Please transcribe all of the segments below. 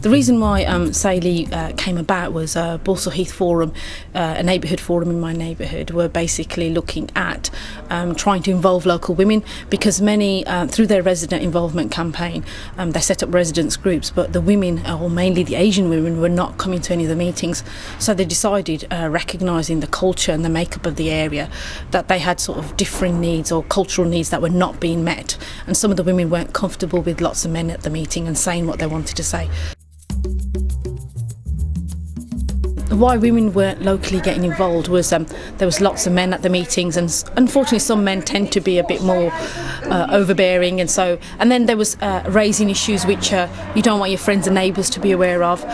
The reason why CEN came about was Balsall Heath Forum, a neighbourhood forum in my neighbourhood, were basically looking at trying to involve local women, because many, through their resident involvement campaign, they set up residents groups, but the women, or mainly the Asian women, were not coming to any of the meetings. So they decided, recognising the culture and the makeup of the area, that they had sort of differing needs or cultural needs that were not being met, and some of the women weren't comfortable with lots of men at the meeting and saying what they wanted to say. Why women weren't locally getting involved was there was lots of men at the meetings, and unfortunately some men tend to be a bit more overbearing, and then there was raising issues which you don't want your friends and neighbours to be aware of.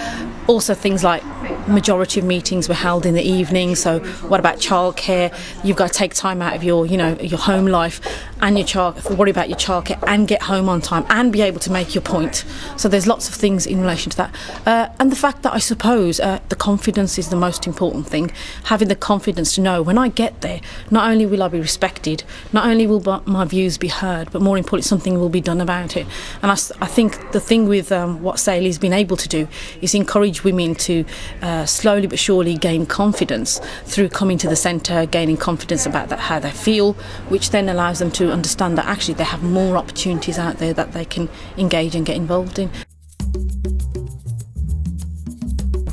Also things like majority of meetings were held in the evening, so what about childcare? You've got to take time out of your home life and worry about your childcare and get home on time and be able to make your point. So there's lots of things in relation to that, and the fact that I suppose the confidence is the most important thing. Having the confidence to know when I get there, not only will I be respected, not only will my views be heard, but more importantly, something will be done about it. And I think the thing with what CEN has been able to do is encourage women to slowly but surely gain confidence through coming to the centre, gaining confidence about how they feel, which then allows them to understand that actually they have more opportunities out there that they can engage and get involved in.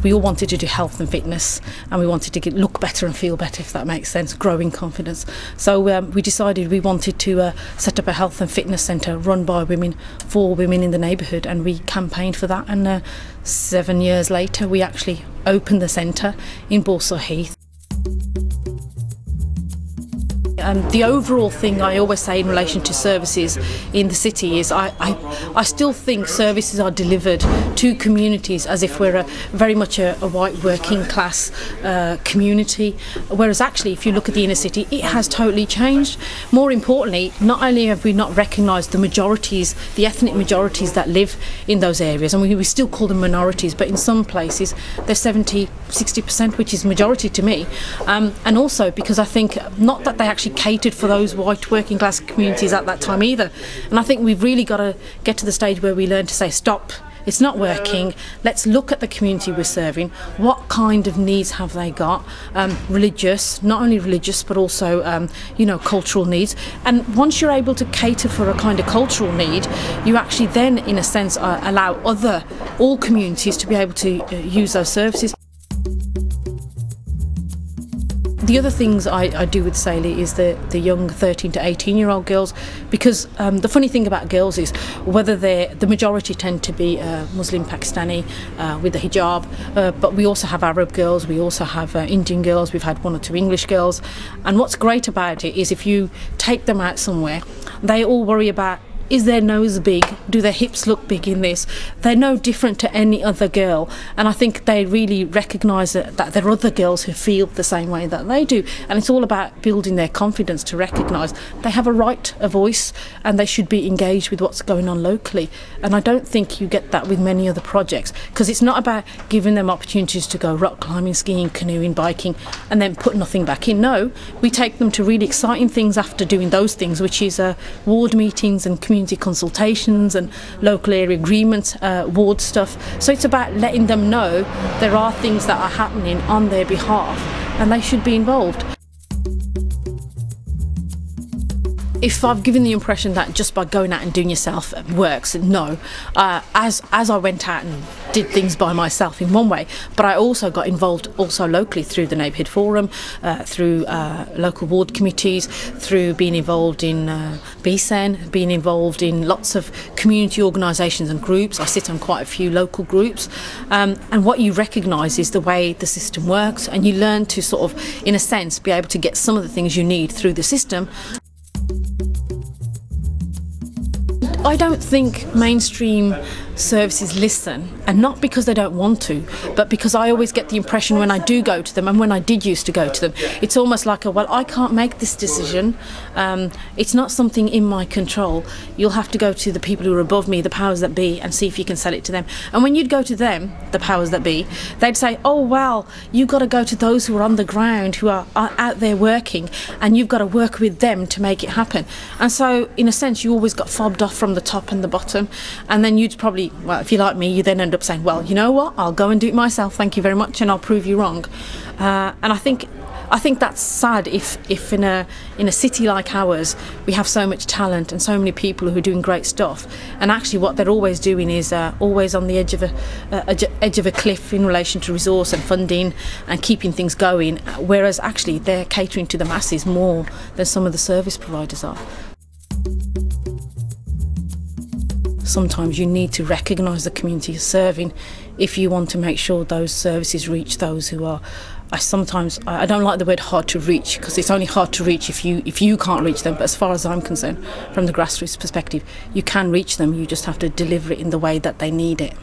We all wanted to do health and fitness, and we wanted to look better and feel better, if that makes sense, growing confidence. So we decided we wanted to set up a health and fitness centre run by women, for women in the neighbourhood, and we campaigned for that, and 7 years later we actually opened the centre in Balsall Heath. The overall thing I always say in relation to services in the city is I still think services are delivered to communities as if we're very much a white working class community, whereas actually if you look at the inner city, it has totally changed. More importantly, not only have we not recognised the majorities, the ethnic majorities that live in those areas, and we still call them minorities, but in some places they're 70–60%, which is majority to me, and also because I think not that they actually catered for those white working class communities at that time either. And I think we've really got to get to the stage where we learn to say stop, it's not working, let's look at the community we're serving, what kind of needs have they got, religious, not only religious but also cultural needs. And once you're able to cater for a kind of cultural need, you actually then in a sense allow all communities to be able to use those services. The other things I do with CEN is the young 13 to 18-year-old girls, because the funny thing about girls is whether the majority tend to be Muslim Pakistani with the hijab, but we also have Arab girls, we also have Indian girls, we've had 1 or 2 English girls, and what's great about it is if you take them out somewhere, they all worry about, is their nose big? Do their hips look big in this? They're no different to any other girl, and I think they really recognise that there are other girls who feel the same way that they do, and it's all about building their confidence to recognise they have a right, a voice, and they should be engaged with what's going on locally. And I don't think you get that with many other projects, because it's not about giving them opportunities to go rock climbing, skiing, canoeing, biking, and then put nothing back in. No, we take them to really exciting things after doing those things, which is ward meetings and community consultations and local area agreements, ward stuff. So it's about letting them know there are things that are happening on their behalf and they should be involved. If I've given the impression that just by going out and doing yourself works, no. As I went out and did things by myself in one way, but I also got involved also locally through the neighbourhood forum, through local ward committees, through being involved in CEN, being involved in lots of community organisations and groups. I sit on quite a few local groups, and what you recognise is the way the system works, and you learn to sort of, in a sense, be able to get some of the things you need through the system. I don't think mainstream services listen, and not because they don't want to, but because I always get the impression when I do go to them, and when I did used to go to them, it's almost like well, I can't make this decision, it's not something in my control, you'll have to go to the people who are above me, the powers that be, and see if you can sell it to them. And when you'd go to them, the powers that be, they'd say, oh well, you've got to go to those who are on the ground, who are out there working, and you've got to work with them to make it happen. And so in a sense you always got fobbed off from the top and the bottom, and then you'd probably, well, if you're like me, you then end up saying, well, you know what, I'll go and do it myself, thank you very much, and I'll prove you wrong. And I think that's sad if in a city like ours we have so much talent and so many people who are doing great stuff, and actually what they're always doing is always on the edge of a cliff in relation to resource and funding and keeping things going, whereas actually they're catering to the masses more than some of the service providers are. Sometimes you need to recognise the community you're serving if you want to make sure those services reach those who are. I don't like the word hard to reach, because it's only hard to reach if you can't reach them, but as far as I'm concerned, from the grassroots perspective, you can reach them, you just have to deliver it in the way that they need it.